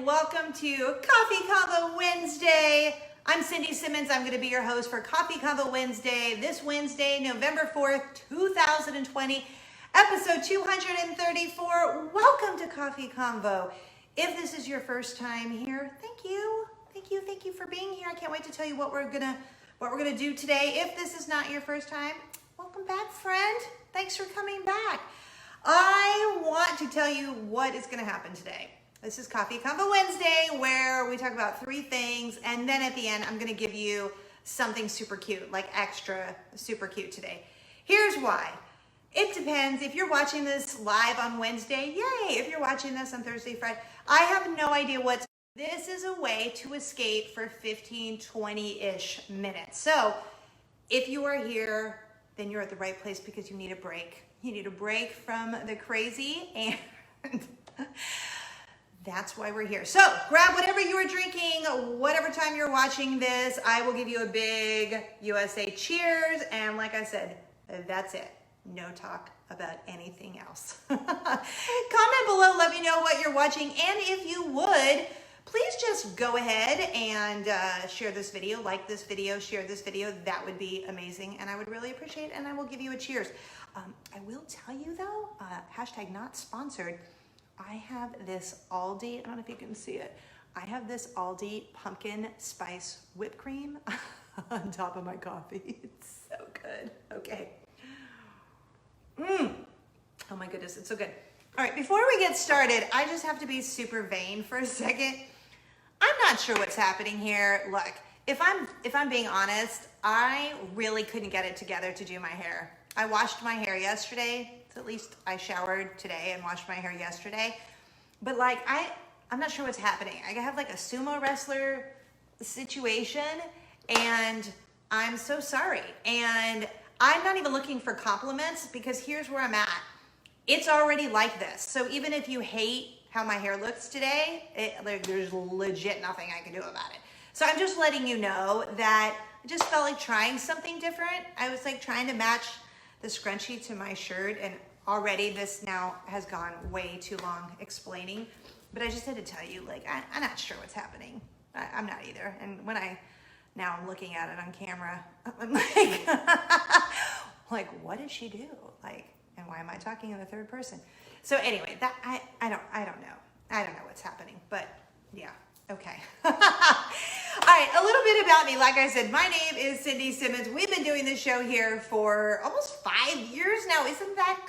welcome to Coffee Convo Wednesday. I'm Cindy Simmons. I'm going to be your host for Coffee Convo Wednesday this Wednesday, November 4th, 2020, episode 234. Welcome to Coffee Convo. If this is your first time here, thank you for being here. I can't wait to tell you what we're gonna do today. If this is not your first time, welcome back, friend. Thanks for coming back. I want to tell you what is going to happen today. This is Coffee Convo Wednesday, where we talk about three things, and then at the end, I'm going to give you something super cute, like extra super cute today. Here's why. It depends. If you're watching this live on Wednesday, yay. If you're watching this on Thursday, Friday, I have no idea what's. This is a way to escape for 15, 20-ish minutes. So if you are here, then you're at the right place because you need a break. You need a break from the crazy, and that's why we're here. So grab whatever you are drinking, whatever time you're watching this. I will give you a big USA cheers. And like I said, that's it. No talk about anything else. Comment below, let me know what you're watching. And if you would, please just go ahead and share this video, like this video, share this video. That would be amazing, and I would really appreciate it, and I will give you a cheers. I will tell you though, hashtag not sponsored, I have this Aldi, I don't know if you can see it, I have this Aldi pumpkin spice whipped cream on top of my coffee. It's so good. Okay. Oh my goodness, it's so good. All right, before we get started, I just have to be super vain for a second. I'm not sure what's happening here. Look, if I'm being honest, I really couldn't get it together to do my hair. I washed my hair yesterday. So at least I showered today and washed my hair yesterday. But like, I'm not sure what's happening. I have like a sumo wrestler situation, and I'm so sorry. And I'm not even looking for compliments, because here's where I'm at. It's already like this. So even if you hate how my hair looks today, there's legit nothing I can do about it. So I'm just letting you know that I just felt like trying something different. I was like trying to match the scrunchie to my shirt, and already this now has gone way too long explaining. But I just had to tell you, like, I'm not sure what's happening. I'm not either. And when now I'm looking at it on camera, I'm like, what did she do? Like, and why am I talking in the third person? So anyway, that I don't know. I don't know what's happening, but yeah, okay. All right, a little bit about me. Like I said, my name is Cindy Simmons. We've been doing this show here for almost 5 years now. Isn't that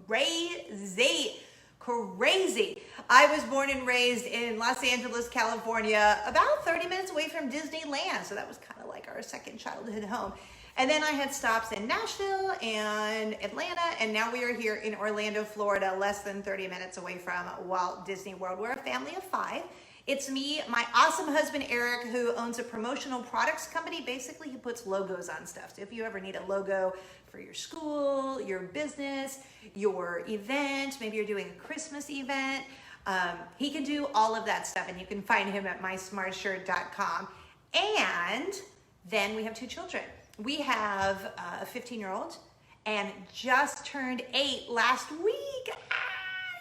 crazy? Crazy. I was born and raised in Los Angeles, California, about 30 minutes away from Disneyland. So that was kind of like our second childhood home. And then I had stops in Nashville and Atlanta, and now we are here in Orlando, Florida, less than 30 minutes away from Walt Disney World. We're a family of 5. It's me, my awesome husband, Eric, who owns a promotional products company. Basically, he puts logos on stuff. So if you ever need a logo for your school, your business, your event, maybe you're doing a Christmas event, he can do all of that stuff, and you can find him at mysmartshirt.com. And then we have 2 children. We have a 15-year-old and just turned 8 last week.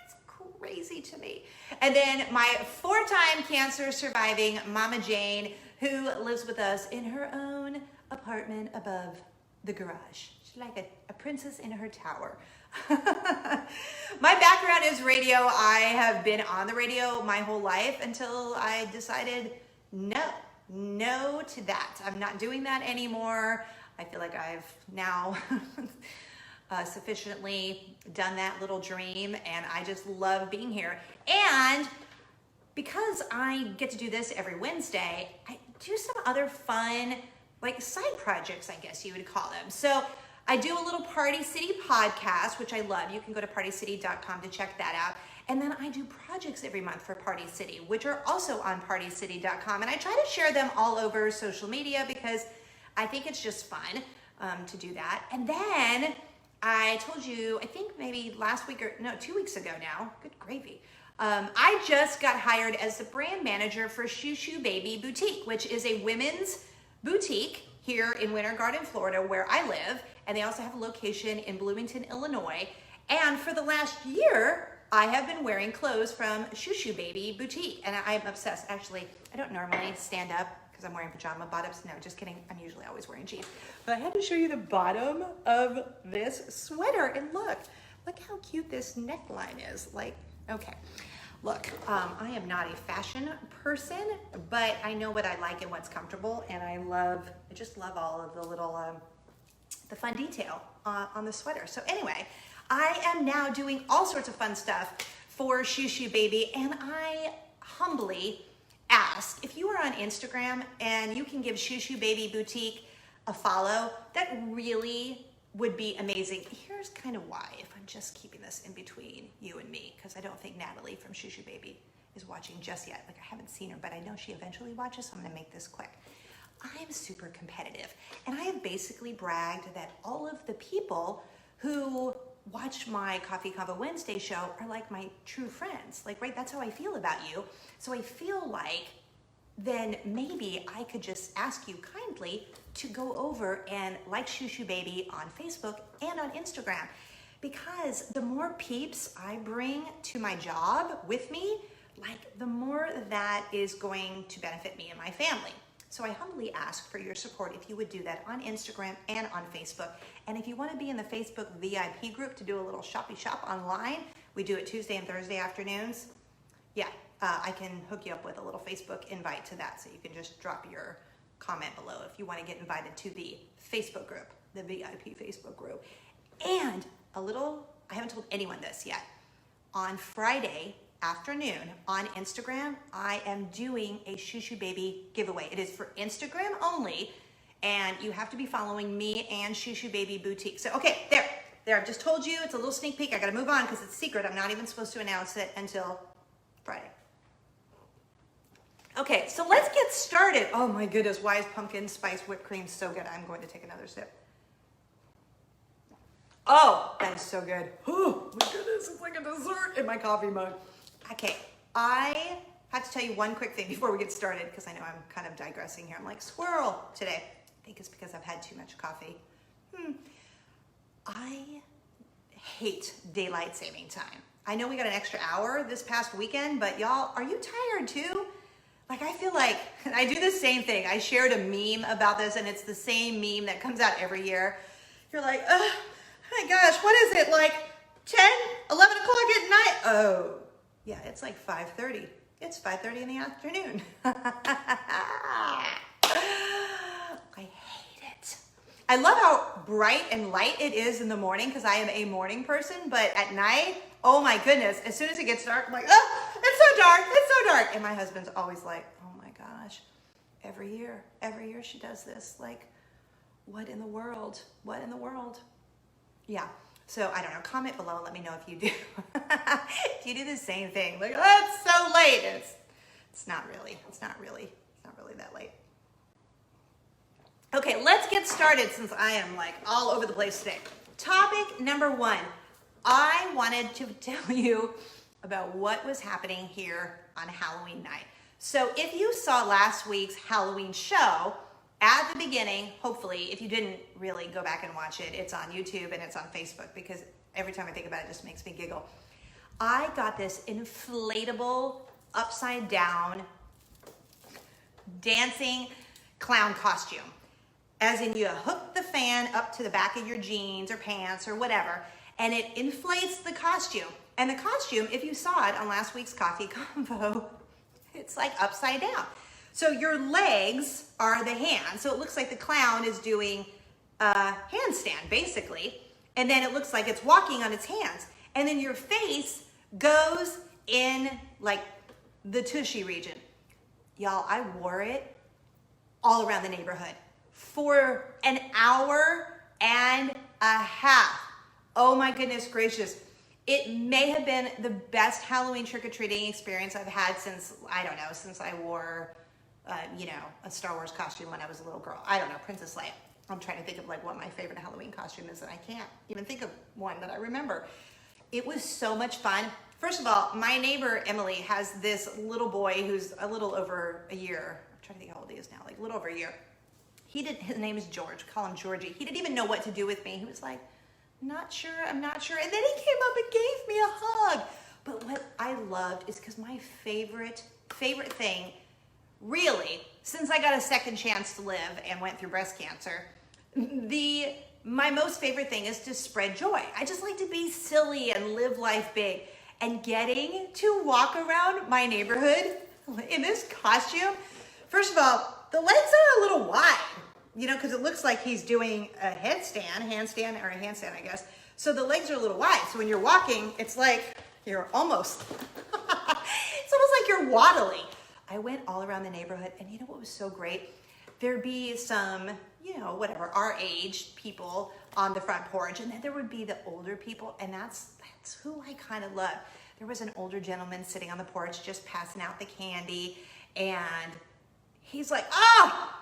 It's crazy to me. And then my 4-time cancer surviving Mama Jane, who lives with us in her own apartment above the garage. She's like a princess in her tower. My background is radio. I have been on the radio my whole life until I decided no to that. I'm not doing that anymore. I feel like I've now sufficiently done that little dream, and I just love being here. And because I get to do this every Wednesday, I do some other fun, like side projects, I guess you would call them. So I do a little Party City podcast, which I love. You can go to partycity.com to check that out. And then I do projects every month for Party City, which are also on partycity.com. And I try to share them all over social media because I think it's just fun to do that. And then I told you, I think maybe last week 2 weeks ago now, good gravy. I just got hired as the brand manager for Shoo Shoo Baby Boutique, which is a women's boutique here in Winter Garden, Florida, where I live. And they also have a location in Bloomington, Illinois. And for the last year, I have been wearing clothes from Shoo Shoo Baby Boutique, and I'm obsessed. Actually, I don't normally stand up because I'm wearing pajama bottoms. No, just kidding. I'm usually always wearing jeans. But I had to show you the bottom of this sweater, and look how cute this neckline is. Like, okay. Look, I am not a fashion person, but I know what I like and what's comfortable, and I just love all of the little, the fun detail on the sweater. So anyway, I am now doing all sorts of fun stuff for Shoo Shoo Baby, and I humbly ask, if you are on Instagram and you can give Shoo Shoo Baby Boutique a follow, that really would be amazing. Here's kind of why, if I'm just keeping this in between you and me, because I don't think Natalie from Shoo Shoo Baby is watching just yet. Like, I haven't seen her, but I know she eventually watches, so I'm gonna make this quick. I'm super competitive, and I have basically bragged that all of the people who watch my Coffee Convo Wednesday show are like my true friends. Like, right, that's how I feel about you. So I feel like then maybe I could just ask you kindly to go over and like Shoo Shoo Baby on Facebook and on Instagram, because the more peeps I bring to my job with me, like, the more that is going to benefit me and my family. So I humbly ask for your support if you would do that on Instagram and on Facebook. And if you want to be in the Facebook VIP group to do a little shoppy shop online, we do it Tuesday and Thursday afternoons. Yeah, I can hook you up with a little Facebook invite to that, so you can just drop your comment below if you want to get invited to the Facebook group, the VIP Facebook group. And a little, I haven't told anyone this yet, on Friday afternoon on Instagram, I am doing a Shoo Shoo Baby giveaway. It is for Instagram only, and you have to be following me and Shoo Shoo Baby Boutique. So, okay, there, I've just told you, it's a little sneak peek. I gotta move on because it's secret. I'm not even supposed to announce it until Friday. Okay, so let's get started. Oh my goodness, why is pumpkin spice whipped cream so good? I'm going to take another sip. Oh, that is so good. Oh my goodness, it's like a dessert in my coffee mug. Okay, I have to tell you one quick thing before we get started, because I know I'm kind of digressing here. I'm like squirrel today. I think it's because I've had too much coffee. I hate daylight saving time. I know we got an extra hour this past weekend, but y'all, are you tired too? Like, I feel like I do the same thing. I shared a meme about this, and it's the same meme that comes out every year. You're like, oh my gosh, what is it, like 10, 11 o'clock at night? Oh, yeah, it's like 5:30. It's 5:30 in the afternoon. I hate it. I love how bright and light it is in the morning, because I am a morning person, but at night, oh my goodness, as soon as it gets dark, I'm like, oh, it's so dark, it's so dark. And my husband's always like, oh my gosh, every year she does this. Like, what in the world? What in the world? Yeah, so I don't know, comment below and let me know if you do. If you do the same thing, like, oh, it's so late. It's not really that late. Okay, let's get started since I am like all over the place today. Topic number one. I wanted to tell you about what was happening here on Halloween night. So if you saw last week's Halloween show, at the beginning, hopefully, if you didn't really go back and watch it, it's on YouTube and it's on Facebook, because every time I think about it, it just makes me giggle. I got this inflatable, upside down, dancing clown costume. As in, you hook the fan up to the back of your jeans or pants or whatever, and it inflates the costume. And the costume, if you saw it on last week's Coffee Convo, it's like upside down. So your legs are the hands. So it looks like the clown is doing a handstand, basically. And then it looks like it's walking on its hands. And then your face goes in like the tushy region. Y'all, I wore it all around the neighborhood for an hour and a half. Oh my goodness gracious. It may have been the best Halloween trick-or-treating experience I've had since, I don't know, since I wore, a Star Wars costume when I was a little girl. I don't know, Princess Leia. I'm trying to think of like what my favorite Halloween costume is, and I can't even think of one that I remember. It was so much fun. First of all, my neighbor Emily has this little boy who's a little over a year. I'm trying to think how old he is now, like a little over a year. His name is George, call him Georgie. He didn't even know what to do with me. He was like, I'm not sure. And then he came up and gave me a hug. But what I loved is because my favorite thing, really, since I got a second chance to live and went through breast cancer, my most favorite thing is to spread joy. I just like to be silly and live life big. And getting to walk around my neighborhood in this costume, first of all, the legs are a little wide, because it looks like he's doing a handstand, I guess. So the legs are a little wide. So when you're walking, it's like you're almost, it's almost like you're waddling. I went all around the neighborhood, and you know what was so great? There'd be some, whatever, our age people on the front porch, and then there would be the older people, and that's who I kind of love. There was an older gentleman sitting on the porch just passing out the candy, and he's like, "Oh,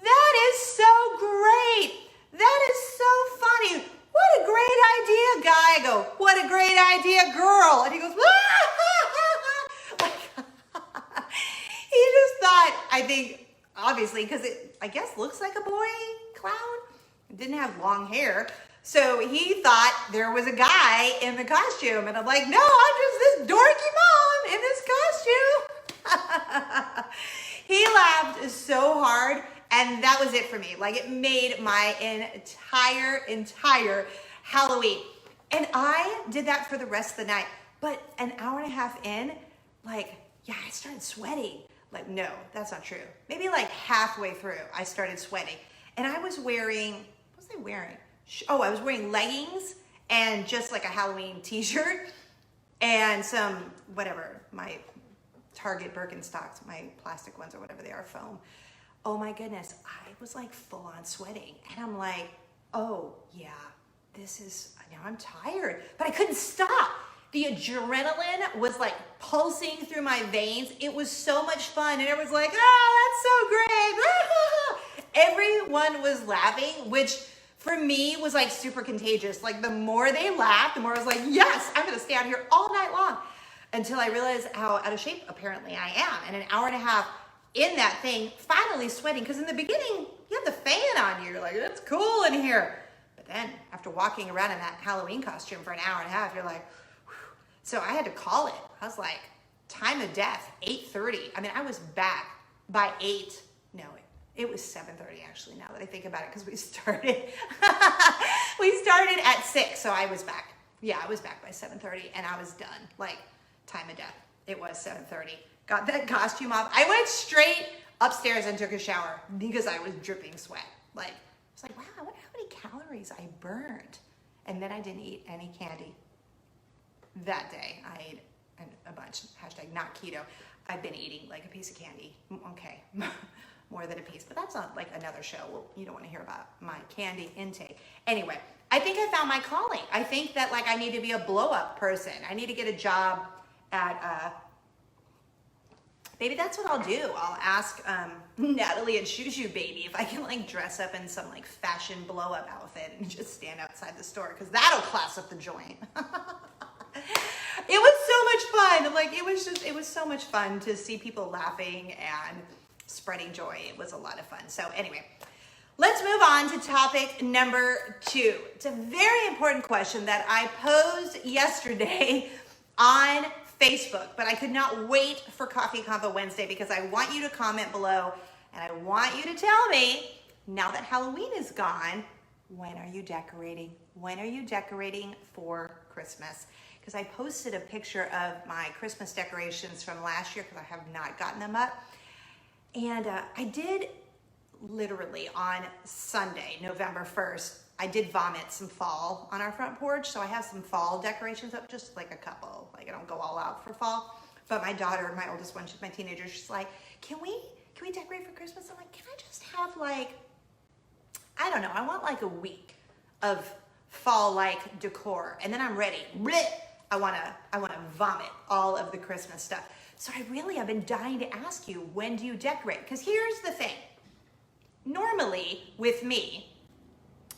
that is so great. That is so funny. What a great idea, guy." I go, "What a great idea, girl." And he goes, he just thought, I think, obviously, because it, I guess, looks like a boy clown. It didn't have long hair. So he thought there was a guy in the costume. And I'm like, "No, I'm just this dorky mom in this costume." He laughed so hard. And that was it for me. Like, it made my entire Halloween. And I did that for the rest of the night. But an hour and a half in, I started sweating. No, that's not true. Maybe halfway through, I started sweating. And I was wearing, what was I wearing? I was wearing leggings and just a Halloween t-shirt and some, whatever, my Target Birkenstocks, my plastic ones or whatever they are, foam. Oh my goodness, I was full on sweating. And I'm like, "Oh yeah, now I'm tired." But I couldn't stop. The adrenaline was pulsing through my veins. It was so much fun. And everyone's like, "Oh, that's so great." Everyone was laughing, which for me was super contagious. The more they laughed, the more I was like, "Yes, I'm gonna stay out here all night long." Until I realized how out of shape apparently I am. And an hour and a half in that thing, finally sweating, because in the beginning, you have the fan on you. You're like, "It's cool in here." But then after walking around in that Halloween costume for an hour and a half, you're like, whew. So I had to call it. I was like, time of death, 8:30. I mean, I was back by 8. No, it was 7:30 actually, now that I think about it, because we started at 6, so I was back. Yeah, I was back by 7:30, and I was done. Time of death. It was 7:30. Got that costume off. I went straight upstairs and took a shower because I was dripping sweat. I was like, "Wow, I wonder how many calories I burned." And then I didn't eat any candy that day. I ate a bunch. # not keto. I've been eating a piece of candy. Okay, more than a piece, but that's not another show. Well, you don't want to hear about my candy intake. Anyway, I think I found my calling. I think that I need to be a blow up person. I need to get a job at maybe that's what I'll do. I'll ask Natalie and Shoo Shoo Baby if I can dress up in some fashion blow up outfit and just stand outside the store, because that'll class up the joint. It was so much fun. It was so much fun to see people laughing and spreading joy. It was a lot of fun. So anyway, let's move on to topic number 2. It's a very important question that I posed yesterday on Facebook, but I could not wait for Coffee Convo Wednesday because I want you to comment below and I want you to tell me, now that Halloween is gone, when are you decorating? When are you decorating for Christmas? Because I posted a picture of my Christmas decorations from last year because I have not gotten them up. And I did literally on Sunday, November 1st, I did vomit some fall on our front porch. So I have some fall decorations up, just a couple. I don't go all out for fall. But my daughter, my oldest one, she's my teenager, she's like, can we decorate for Christmas? I'm like, can I just have I don't know, I want a week of fall-like decor. And then I'm ready. Blech! I wanna vomit all of the Christmas stuff. So I've been dying to ask you, when do you decorate? Because here's the thing. Normally, with me,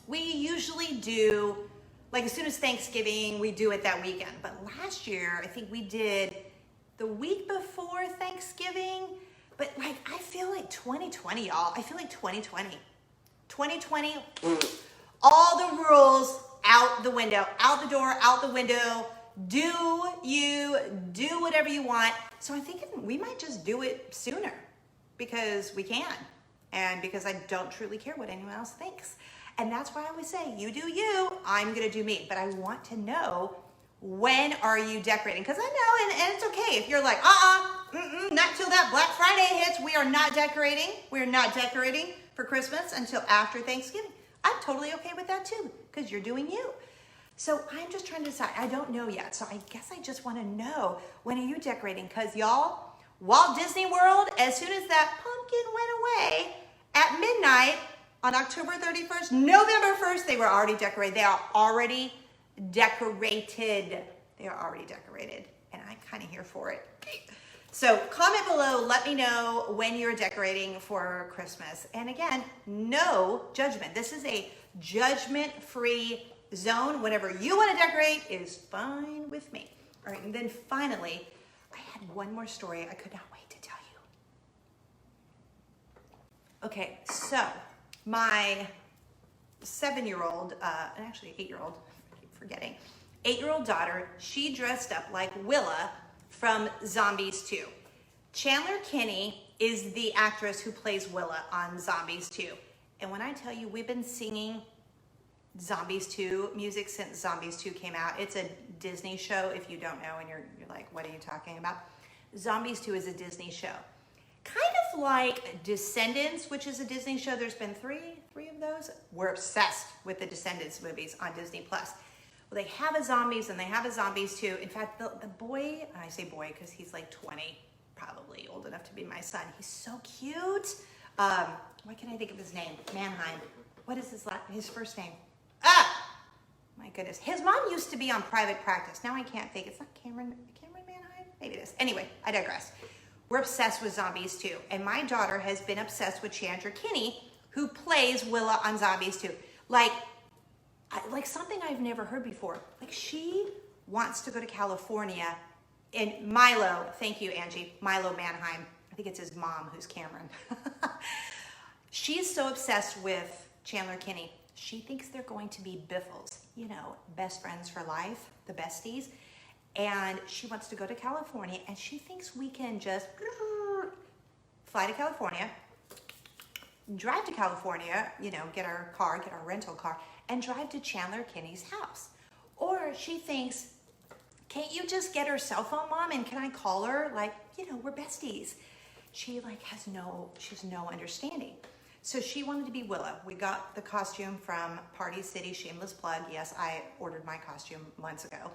we usually do, as soon as Thanksgiving, we do it that weekend. But last year, I think we did the week before Thanksgiving. But I feel 2020, y'all. I feel 2020. 2020, all the rules out the window, out the door, out the window. do you do whatever you want. So I'm thinking we might just do it sooner because we can and because I don't truly care what anyone else thinks. And that's why I always say, you do you, I'm gonna do me. But I want to know, when are you decorating? Because I know, and it's okay if you're like, not till that Black Friday hits, we are not decorating. We're not decorating for Christmas until after Thanksgiving. I'm totally okay with that too, because you're doing you. So I'm just trying to decide. I don't know yet. So I guess I just want to know, when are you decorating? Because y'all, Walt Disney World, as soon as that pumpkin went away at midnight on October 31st, November 1st, they were already decorated. They are already decorated. They are already decorated. And I'm kind of here for it. So comment below, let me know when you're decorating for Christmas. And again, no judgment. This is a judgment-free zone. Whatever you want to decorate is fine with me. All right, and then finally, I had one more story I could not wait to tell you. Okay, so my 7-year-old, and actually 8-year-old, I keep forgetting, 8-year-old daughter, she dressed up like Willa from Zombies 2. Chandler Kinney is the actress who plays Willa on Zombies 2. And when I tell you, we've been singing Zombies 2 music since Zombies 2 came out. It's a Disney show, if you don't know, and you're like, what are you talking about? Zombies 2 is a Disney show. Kind of like Descendants, which is a Disney show. There's been three of those. We're obsessed with the Descendants movies on Disney Plus. Well, they have a Zombies and they have a Zombies 2. In fact, the boy, I say boy because he's like 20, probably old enough to be my son. He's so cute. Why can't I think of his name? Mannheim. What is his first name? My goodness. His mom used to be on Private Practice. Now I can't think. It's not Cameron Mannheim? Maybe it is. Anyway, I digress. We're obsessed with Zombies 2. And my daughter has been obsessed with Chandler Kinney, who plays Willa on Zombies 2. Like something I've never heard before. Like, she wants to go to California, and Milo, thank you, Angie, Milo Mannheim. I think it's his mom who's Cameron. She's so obsessed with Chandler Kinney. She thinks they're going to be biffles, you know, best friends for life, the besties. And she wants to go to California, and she thinks we can just fly to California, drive to California, you know, get our rental car, and drive to Chandler Kinney's house. Or she thinks, can't you just get her cell phone, Mom, and can I call her? Like, you know, we're besties. She she's no understanding. So she wanted to be Willa. We got the costume from Party City, shameless plug. Yes, I ordered my costume months ago.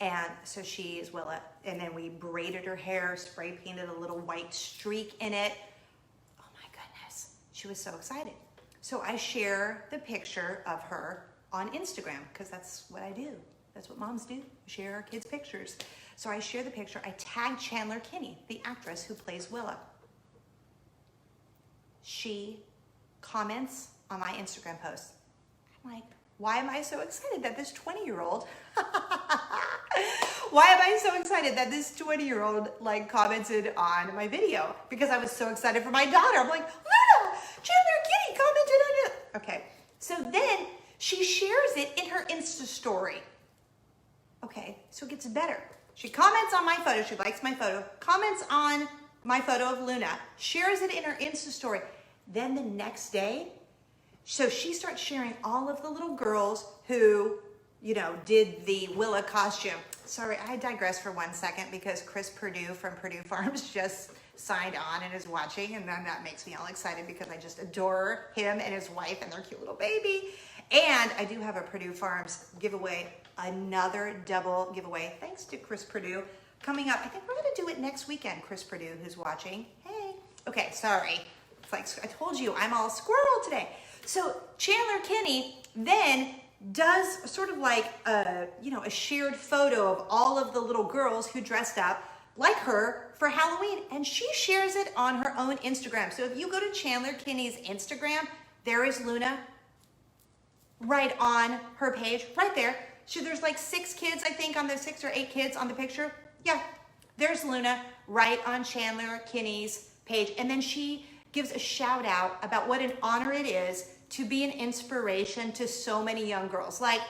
And so she is Willa. And then we braided her hair, spray painted a little white streak in it. Oh my goodness. She was so excited. So I share the picture of her on Instagram because that's what I do. That's what moms do, share our kids' pictures. So I share the picture. I tag Chandler Kinney, the actress who plays Willa. She comments on my Instagram post. I'm like, why am I so excited that this 20-year-old, why am I so excited that this 20-year-old like commented on my video? Because I was so excited for my daughter. I'm like, Luna, Chandler Kinney commented on you. Okay, so then she shares it in her Insta story. Okay, so it gets better. She comments on my photo, she likes my photo, comments on my photo of Luna, shares it in her Insta story. Then the next day, so she starts sharing all of the little girls who, you know, did the Willa costume. Sorry, I digress for 1 second because Chris Purdue from Purdue Farms just signed on and is watching, and then that makes me all excited because I just adore him and his wife and their cute little baby. And I do have a Purdue Farms giveaway, another double giveaway, thanks to Chris Purdue, coming up. I think we're gonna do it next weekend, Chris Purdue, who's watching. Hey, okay, sorry. It's like, I told you, I'm all squirrel today. So Chandler Kinney then does sort of like a shared photo of all of the little girls who dressed up like her for Halloween, and she shares it on her own Instagram. So if you go to Chandler Kinney's Instagram, there is Luna right on her page, right there. So there's like 6 kids, I think, on the 6 or 8 kids on the picture. Yeah, there's Luna right on Chandler Kinney's page. And then she gives a shout out about what an honor it is to be an inspiration to so many young girls. Like,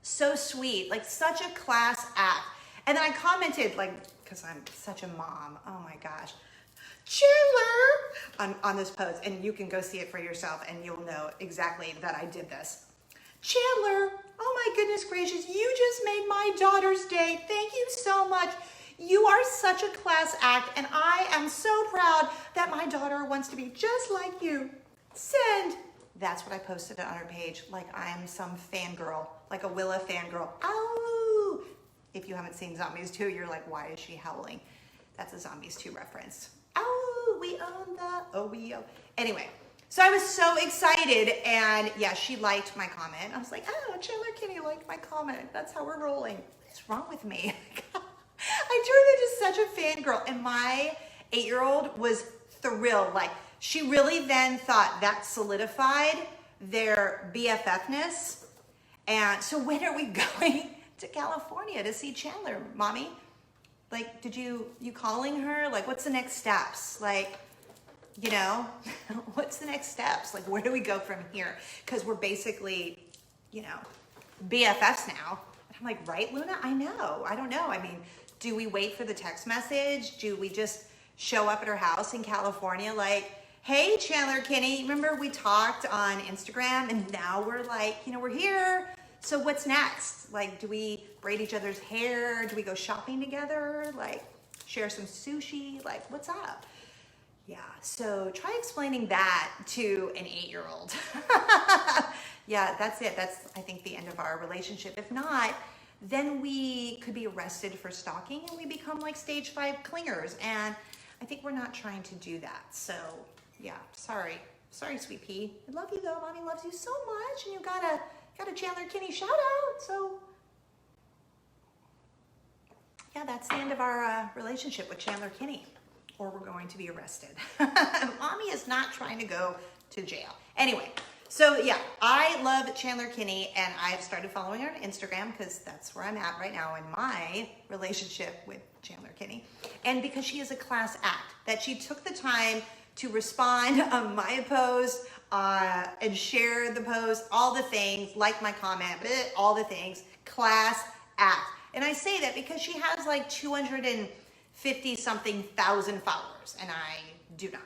So sweet, like such a class act. And then I commented, like, because I'm such a mom, oh my gosh, Chandler, on this post, and you can go see it for yourself and you'll know exactly that I did this. Chandler, oh my goodness gracious, you just made my daughter's day. Thank you so much. You are such a class act, and I am so proud that my daughter wants to be just like you. Send. That's what I posted on her page, like I am some fangirl, like a Willa fangirl. Ow! If you haven't seen Zombies 2, you're like, why is she howling? That's a Zombies 2 reference. Oh, we own the OBO. Anyway, so I was so excited, and yeah, she liked my comment. I was like, oh, Chandler Kinney liked my comment. That's how we're rolling. What's wrong with me? I turned into such a fangirl, and my 8-year-old was thrilled. Like, she really then thought that solidified their BFF-ness. And so when are we going to California to see Chandler, Mommy? Like, did you calling her? Like, what's the next steps? Like, you know, what's the next steps? Like, where do we go from here? Because we're basically, you know, BFFs now. I'm like, right, Luna? I know. I don't know. I mean, do we wait for the text message? Do we just show up at her house in California like, hey, Chandler Kenny, remember we talked on Instagram and now we're like, you know, we're here. So what's next? Like, do we braid each other's hair? Do we go shopping together? Like, share some sushi? Like, what's up? Yeah, so try explaining that to an 8-year-old. Yeah, that's it. That's, I think, the end of our relationship. If not, then we could be arrested for stalking and we become like stage 5 clingers. And I think we're not trying to do that. So yeah, sorry, sweet pea. I love you though. Mommy loves you so much. And you got a Chandler Kinney shout out. So yeah, that's the end of our relationship with Chandler Kinney, or we're going to be arrested. Mommy is not trying to go to jail. Anyway, so yeah, I love Chandler Kinney, and I've started following her on Instagram because that's where I'm at right now in my relationship with Chandler Kinney. And because she is a class act, that she took the time to respond on my post and share the post, all the things, like my comment, all the things, class act. And I say that because she has like 250 something thousand followers, and I do not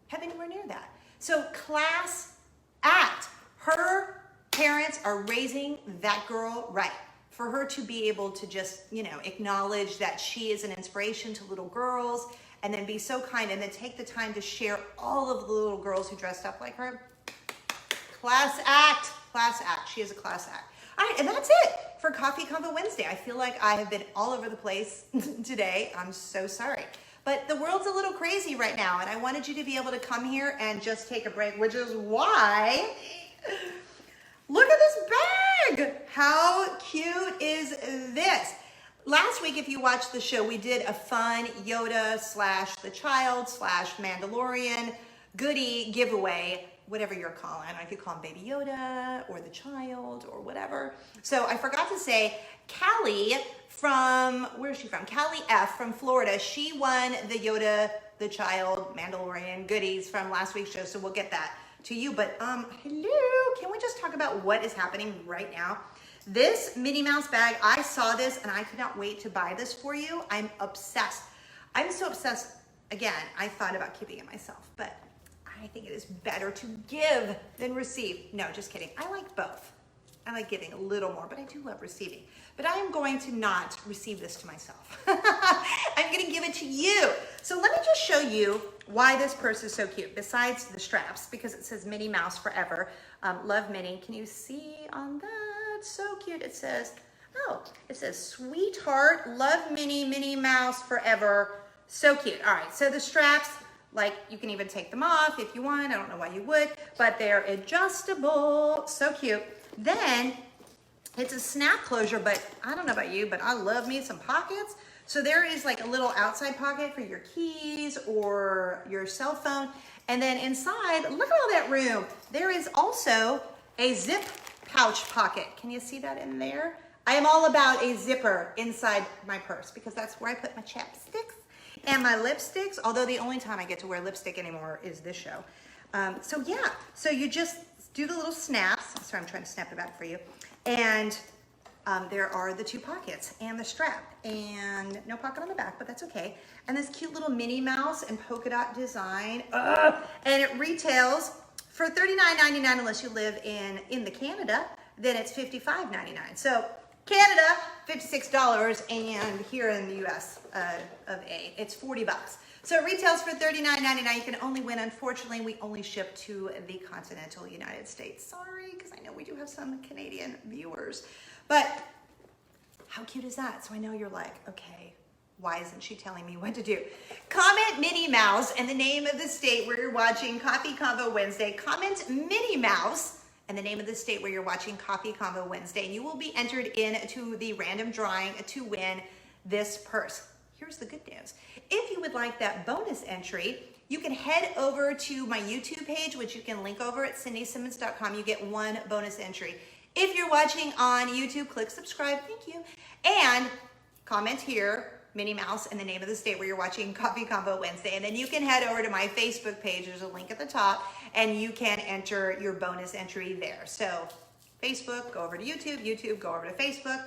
have anywhere near that. So class act. Her parents are raising that girl right. For her to be able to just, you know, acknowledge that she is an inspiration to little girls, and then be so kind, and then take the time to share all of the little girls who dressed up like her. Class act. Class act. She is a class act. All right, and that's it for Coffee Convo Wednesday. I feel like I have been all over the place today. I'm so sorry. But the world's a little crazy right now, and I wanted you to be able to come here and just take a break, which is why, look at this bag. How cute is this? Last week, if you watched the show, we did a fun Yoda / the child / Mandalorian goodie giveaway, whatever you're calling. I could call him Baby Yoda or the child or whatever. So I forgot to say, Callie from, where is she from? Callie F from Florida. She won the Yoda, the child, Mandalorian goodies from last week's show. So we'll get that to you. But hello, can we just talk about what is happening right now? This Minnie Mouse bag, I saw this and I could not wait to buy this for you. I'm obsessed. I'm so obsessed. Again, I thought about keeping it myself, but I think it is better to give than receive. No, just kidding. I like both. I like giving a little more, but I do love receiving. But I am going to not receive this to myself. I'm going to give it to you. So let me just show you why this purse is so cute, besides the straps, because it says Minnie Mouse Forever. Love Minnie. Can you see on that? So cute. It says, oh, it says, sweetheart, love Minnie, Minnie Mouse Forever. So cute. All right, so the straps, like, you can even take them off if you want. I don't know why you would, but they're adjustable. So cute. Then it's a snap closure, but I don't know about you, but I love me some pockets. So there is like a little outside pocket for your keys or your cell phone. And then inside, look at all that room. There is also a zip pouch pocket. Can you see that in there? I am all about a zipper inside my purse because that's where I put my chapsticks and my lipsticks, although the only time I get to wear lipstick anymore is this show. So yeah, so you just do the little snaps. Sorry, I'm trying to snap it back for you. And There are the 2 pockets and the strap, and no pocket on the back, but that's okay. And this cute little Minnie Mouse and polka dot design. And it retails for $39.99 unless you live in the Canada, then it's $55.99. So Canada, $56, and here in the US of A, it's $40. So it retails for $39.99. You can only win. Unfortunately, we only ship to the continental United States. Sorry, because I know we do have some Canadian viewers. But how cute is that? So I know you're like, okay, why isn't she telling me what to do? Comment Minnie Mouse and the name of the state where you're watching Coffee Convo Wednesday. Comment Minnie Mouse and the name of the state where you're watching Coffee Convo Wednesday, and you will be entered into the random drawing to win this purse. Here's the good news. If you would like that bonus entry, you can head over to my YouTube page, which you can link over at cindysimmons.com. You get 1 bonus entry. If you're watching on YouTube, click subscribe, thank you. And comment here, Minnie Mouse, and the name of the state where you're watching Coffee Convo Wednesday. And then you can head over to my Facebook page. There's a link at the top, and you can enter your bonus entry there. So Facebook, go over to YouTube, YouTube, go over to Facebook,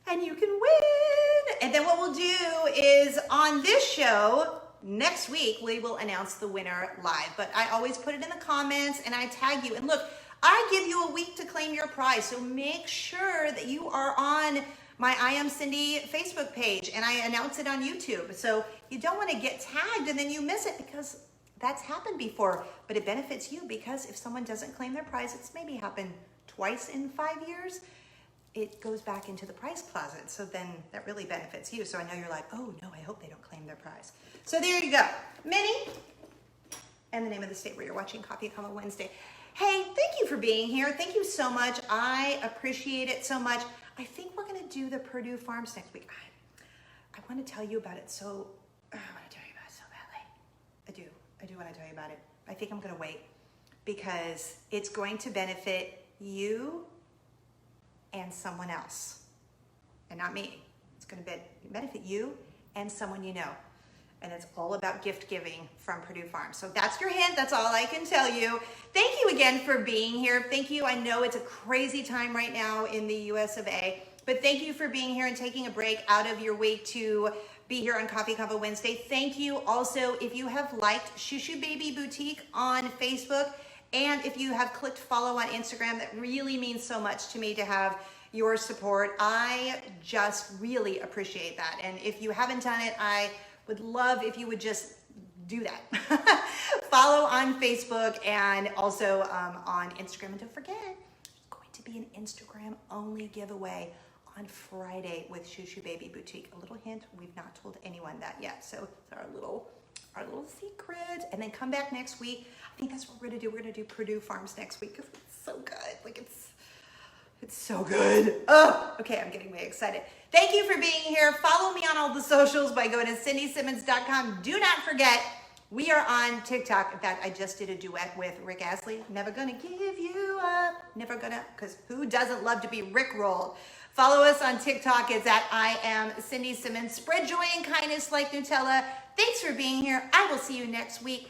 and you can win. And then what we'll do is on this show, next week, we will announce the winner live. But I always put it in the comments and I tag you. And look, I give you a week to claim your prize. So make sure that you are on my I Am Cindy Facebook page, and I announce it on YouTube. So you don't want to get tagged and then you miss it, because that's happened before. But it benefits you, because if someone doesn't claim their prize, it's maybe happened twice in 5 years. It goes back into the prize closet. So then that really benefits you. So I know you're like, oh no, I hope they don't claim their prize. So there you go. Minnie, and the name of the state where you're watching Coffee Convo Wednesday. Hey, thank you for being here. Thank you so much. I appreciate it so much. I think we're gonna do the Purdue Farms next week. I wanna tell you about it I wanna tell you about it so badly. I do wanna tell you about it. I think I'm gonna wait, because it's going to benefit you and someone else, and not me. It's gonna benefit you and someone you know. And it's all about gift giving from Purdue Farms. So that's your hint, that's all I can tell you. Thank you again for being here. Thank you, I know it's a crazy time right now in the US of A, but thank you for being here and taking a break out of your week to be here on Coffee Convo Wednesday. Thank you also if you have liked Shoo Shoo Baby Boutique on Facebook, and if you have clicked follow on Instagram. That really means so much to me to have your support. I just really appreciate that. And if you haven't done it, I would love if you would just do that. Follow on Facebook and also on Instagram. And don't forget, there's going to be an Instagram only giveaway on Friday with Shoo Shoo Baby Boutique. A little hint, we've not told anyone that yet. So it's our little secret. And then come back next week. I think that's what we're gonna do. We're gonna do Purdue Farms next week, because it's so good. Like it's so good. Oh, okay, I'm getting way excited. Thank you for being here. Follow me on all the socials by going to cindysimmons.com. Do not forget, we are on TikTok. In fact, I just did a duet with Rick Astley. Never gonna give you up. Never gonna, because who doesn't love to be Rickrolled? Follow us on TikTok. It's at I Am Cindy Simmons. Spread joy and kindness like Nutella. Thanks for being here. I will see you next week.